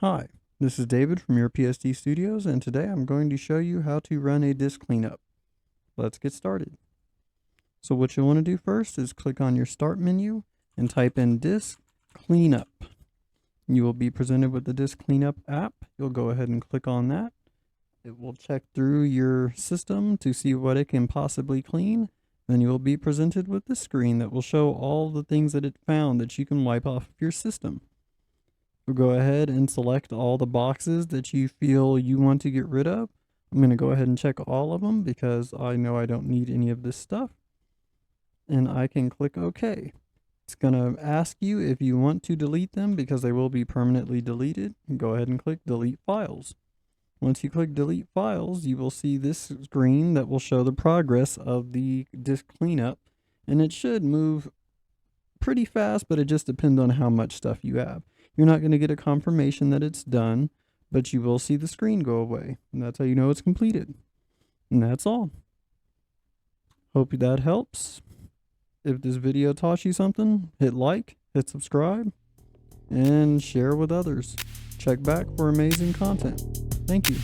Hi, this is David from YourPST Studios, and today I'm going to show you how to run a disk cleanup. Let's get started. So what you'll want to do first is click on your Start menu and type in Disk Cleanup. You will be presented with the Disk Cleanup app. You'll go ahead and click on that. It will check through your system to see what it can possibly clean. Then you will be presented with the screen that will show all the things that it found that you can wipe off of your system. We'll go ahead and select all the boxes that you feel you want to get rid of. I'm going to go ahead and check all of them because I know I don't need any of this stuff. And I can click OK. It's going to ask you if you want to delete them because they will be permanently deleted. Go ahead and click Delete Files. Once you click Delete Files, you will see this screen that will show the progress of the disk cleanup. And it should move pretty fast, but it just depends on how much stuff you have. You're not going to get a confirmation that it's done, but you will see the screen go away. And that's how you know it's completed. And that's all. Hope that helps. If this video taught you something, hit like, hit subscribe, and share with others. Check back for amazing content. Thank you.